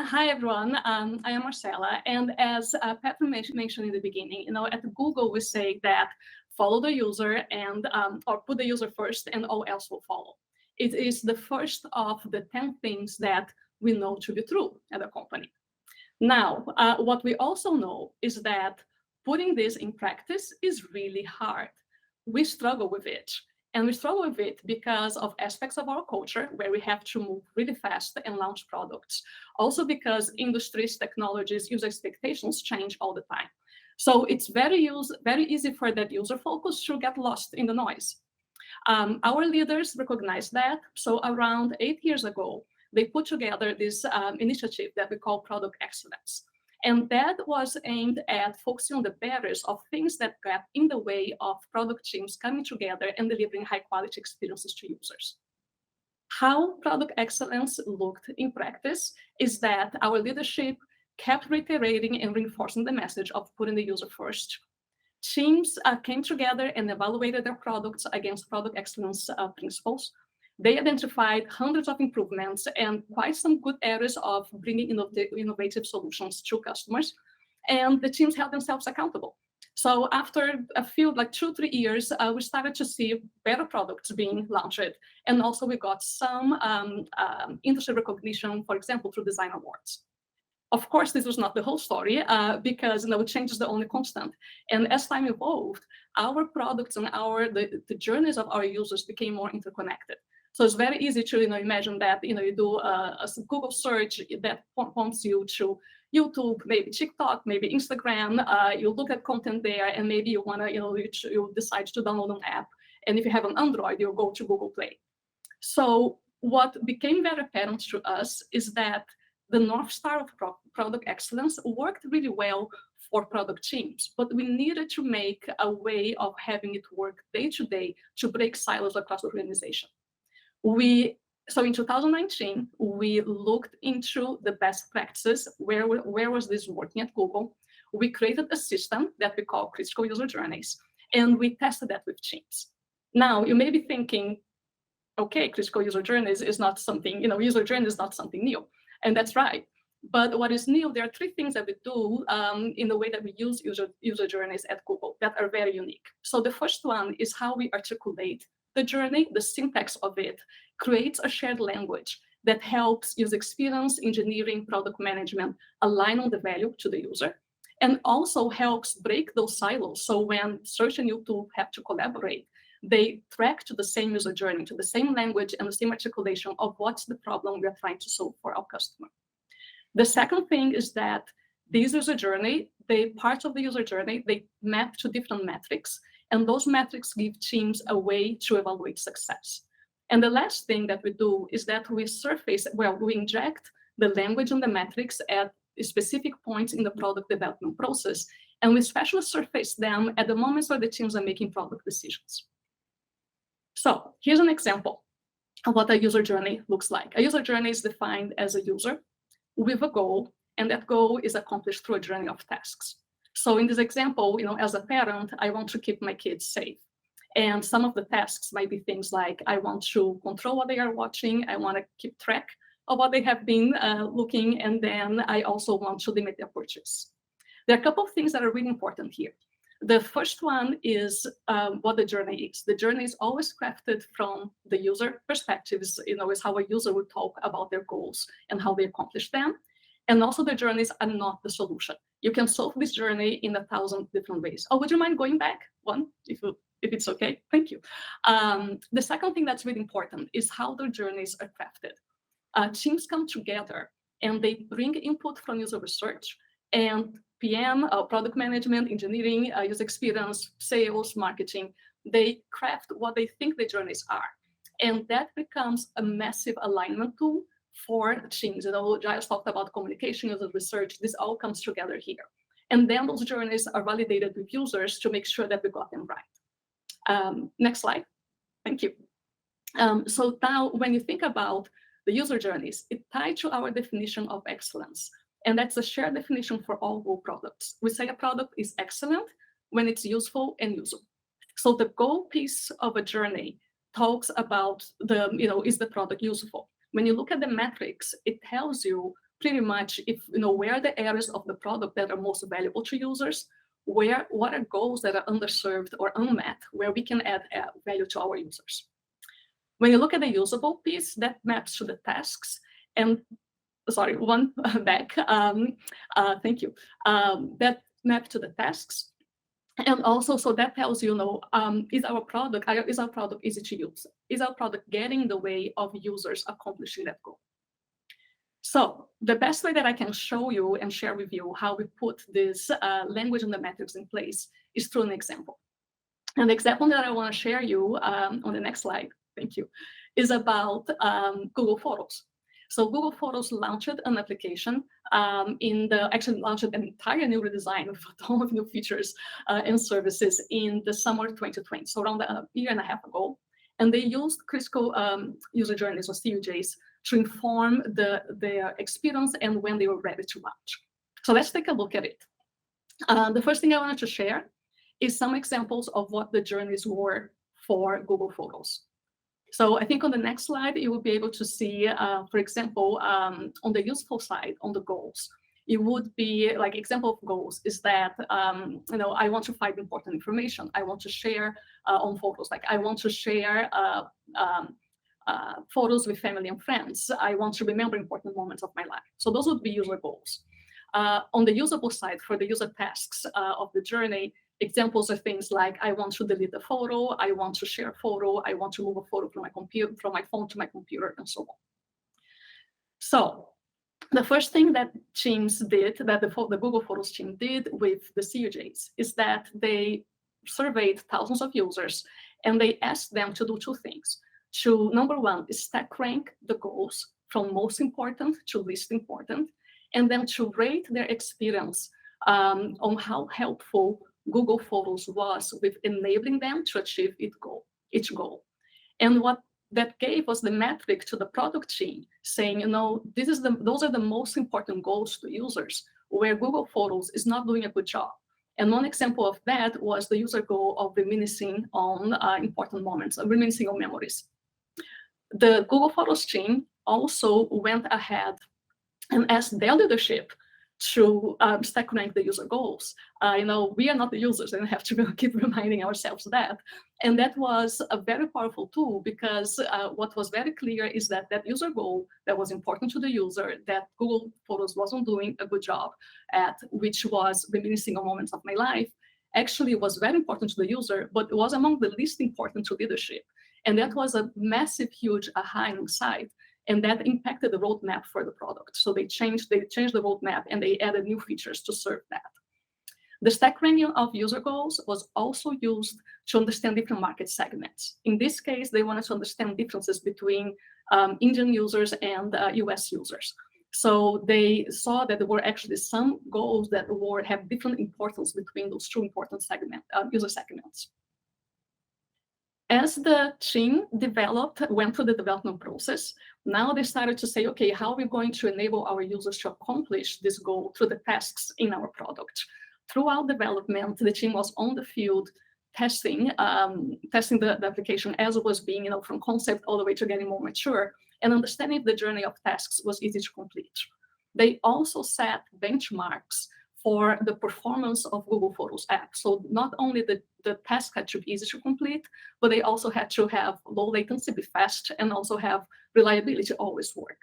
Hi everyone. I am Marcela, and as Petra mentioned in the beginning, at Google we say that follow the user and or put the user first, and all else will follow. It is the first of the 10 things that we know to be true at a company. Now, what we also know is that putting this in practice is really hard. We struggle with it. And we struggle with it because of aspects of our culture where we have to move really fast and launch products. Also because industries, technologies, user expectations change all the time. So it's very easy for that user focus to get lost in the noise. Our leaders recognize that. So around 8 years ago, they put together this initiative that we call Product Excellence. And that was aimed at focusing on the barriers of things that got in the way of product teams coming together and delivering high quality experiences to users. How product excellence looked in practice is that our leadership kept reiterating and reinforcing the message of putting the user first. Teams came together and evaluated their products against product excellence principles. They identified hundreds of improvements and quite some good areas of bringing innovative solutions to customers. And the teams held themselves accountable. So after a few, like 2-3 years, we started to see better products being launched. And also we got some industry recognition, for example, through design awards. Of course, this was not the whole story because change is the only constant. And as time evolved, our products and the journeys of our users became more interconnected. So it's very easy to imagine that you do a Google search that prompts you to YouTube, maybe TikTok, maybe Instagram. You look at content there, and maybe you want to you decide to download an app. And if you have an Android, you'll go to Google Play. So what became very apparent to us is that the North Star of product excellence worked really well for product teams, but we needed to make a way of having it work day to day to break silos across the organization. So in 2019, we looked into the best practices. Where was this working at Google? We created a system that we call critical user journeys, and we tested that with teams. Now, you may be thinking, okay, critical user journeys is not something, user journey is not something new. And that's right. But what is new, there are 3 things that we do in the way that we use user journeys at Google that are very unique. So the first one is how we articulate the journey. The syntax of it creates a shared language that helps user experience, engineering, product management align on the value to the user, and also helps break those silos. So when search and YouTube have to collaborate, they track to the same user journey, to the same language and the same articulation of what's the problem we are trying to solve for our customer. The second thing is that this user journey, parts of the user journey, they map to different metrics, and those metrics give teams a way to evaluate success. And the last thing that we do is that we inject the language and the metrics at specific points in the product development process, and we especially surface them at the moments where the teams are making product decisions. So here's an example of what a user journey looks like. A user journey is defined as a user with a goal, and that goal is accomplished through a journey of tasks. So in this example, as a parent, I want to keep my kids safe. And some of the tasks might be things like, I want to control what they are watching, I want to keep track of what they have been looking, and then I also want to limit their purchase. There are a couple of things that are really important here. The first one is what the journey is. The journey is always crafted from the user perspectives, is how a user would talk about their goals and how they accomplish them. And also the journeys are not the solution. You can solve this journey in 1,000 different ways. Oh, would you mind going back one, if it's okay? Thank you. The second thing that's really important is how the journeys are crafted. Teams come together and they bring input from user research, and PM, product management, engineering, user experience, sales, marketing, they craft what they think the journeys are. And that becomes a massive alignment tool for teams. Giles talked about communication, user research, this all comes together here. And then those journeys are validated with users to make sure that we got them right. Next slide. Thank you. So now when you think about the user journeys, it tied to our definition of excellence. And that's a shared definition for all Go products. We say a product is excellent when it's useful and usable. So the Go piece of a journey talks about is the product useful? When you look at the metrics, it tells you pretty much where are the areas of the product that are most valuable to users, what are goals that are underserved or unmet, where we can add value to our users. When you look at the usable piece, that maps to the tasks. And sorry, one back. Thank you. That map to the tasks. And also, so that tells is our product easy to use? Is our product getting in the way of users accomplishing that goal? So the best way that I can show you and share with you how we put this language and the metrics in place is through an example. And the example that I want to share you on the next slide, thank you, is about Google Photos. So Google Photos launched an application actually launched an entire new redesign with a ton of new features and services in the summer 2020, so around a year and a half ago. And they used critical user journeys, or CUJs, to inform their experience and when they were ready to launch. So let's take a look at it. The first thing I wanted to share is some examples of what the journeys were for Google Photos. So I think on the next slide, you will be able to see, for example, on the useful side, on the goals, it would be like example of goals is that, I want to find important information. I want to share on photos, like I want to share photos with family and friends. I want to remember important moments of my life. So those would be user goals. On the usable side, for the user tasks of the journey, examples are things like I want to delete a photo, I want to share a photo, I want to move a photo from my phone to my computer, and so on. So the first thing that teams did, that the Google Photos team did with the CUJs, is that they surveyed thousands of users and they asked them to do two things. To, number one, is stack rank the goals from most important to least important, and then to rate their experience on how helpful Google Photos was with enabling them to achieve each goal. And what that gave us the metric to the product team, saying, those are the most important goals to users, where Google Photos is not doing a good job. And one example of that was the user goal of reminiscing on important moments, reminiscing on memories. The Google Photos team also went ahead and asked their leadership to stack rank the user goals. We are not the users, and we have to keep reminding ourselves that. And that was a very powerful tool, because what was very clear is that user goal that was important to the user, that Google Photos wasn't doing a good job at, which was reminiscing on moments of my life, actually was very important to the user, but it was among the least important to leadership. And that was a massive, huge aha insight. And that impacted the roadmap for the product. So they changed the roadmap and they added new features to serve that. The stack ranking of user goals was also used to understand different market segments. In this case, they wanted to understand differences between Indian users and US users. So they saw that there were actually some goals that have different importance between those two important user segments. As the team went through the development process, now they started to say, okay, how are we going to enable our users to accomplish this goal through the tasks in our product? Throughout development, the team was on the field testing the application as it was being, from concept all the way to getting more mature, and understanding if the journey of tasks was easy to complete. They also set benchmarks for the performance of Google Photos app. So not only the task had to be easy to complete, but they also had to have low latency, be fast, and also have reliability always work.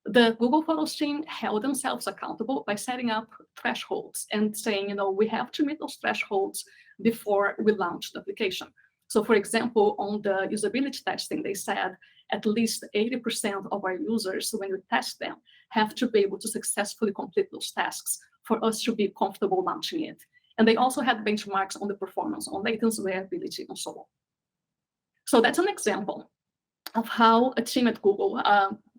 The Google Photos team held themselves accountable by setting up thresholds and saying, we have to meet those thresholds before we launch the application. So for example, on the usability testing, they said at least 80% of our users, when we test them, have to be able to successfully complete those tasks for us to be comfortable launching it. And they also had benchmarks on the performance, on latency, reliability, and so on. So that's an example of how a team at Google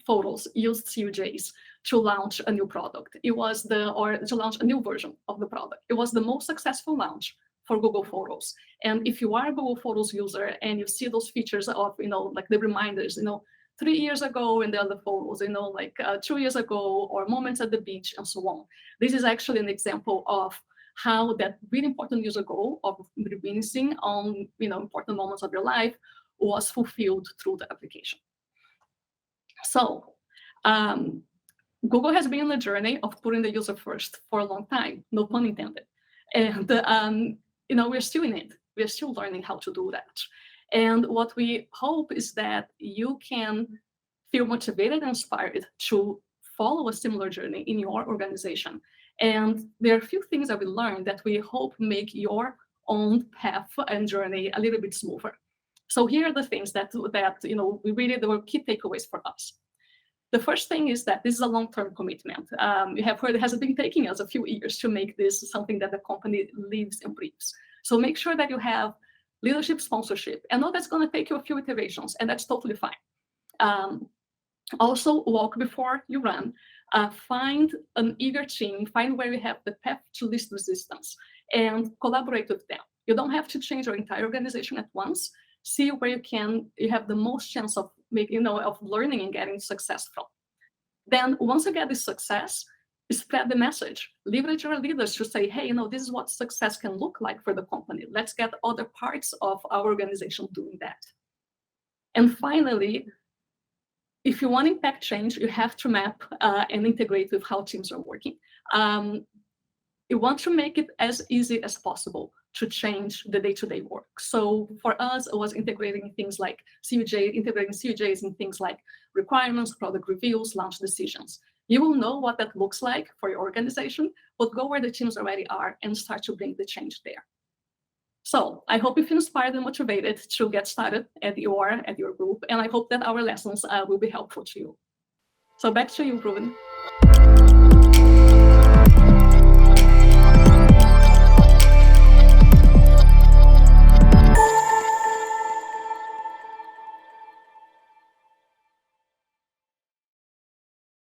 Photos used CUJs to launch a new product. Or to launch a new version of the product. It was the most successful launch for Google Photos. And if you are a Google Photos user and you see those features of, like the reminders, 3 years ago, and the other photos, like 2 years ago, or moments at the beach, and so on. This is actually an example of how that really important user goal of reminiscing on important moments of your life was fulfilled through the application. So Google has been on a journey of putting the user first for a long time, no pun intended. And we're still in it. We're still learning how to do that. And what we hope is that you can feel motivated and inspired to follow a similar journey in your organization. And there are a few things that we learned that we hope make your own path and journey a little bit smoother. So here are the things that we really, there were key takeaways for us. The first thing is that this is a long-term commitment. You have heard it has been taking us a few years to make this something that the company lives and breathes. So make sure that you have leadership sponsorship. I know that's going to take you a few iterations, and that's totally fine. Also, walk before you run. Find an eager team, find where you have the path to least resistance, and collaborate with them. You don't have to change your entire organization at once. See where you have the most chance of making, of learning and getting success from. Then once you get this success, spread the message. Leverage your leaders to say, hey, this is what success can look like for the company. Let's get other parts of our organization doing that. And finally, if you want to impact change, you have to map and integrate with how teams are working. You want to make it as easy as possible to change the day-to-day work. So for us, it was integrating things like integrating CUJs in things like requirements, product reviews, launch decisions. You will know what that looks like for your organization, but go where the teams already are and start to bring the change there. So I hope you feel inspired and motivated to get started at your group, and I hope that our lessons will be helpful to you. So back to you, Ruben.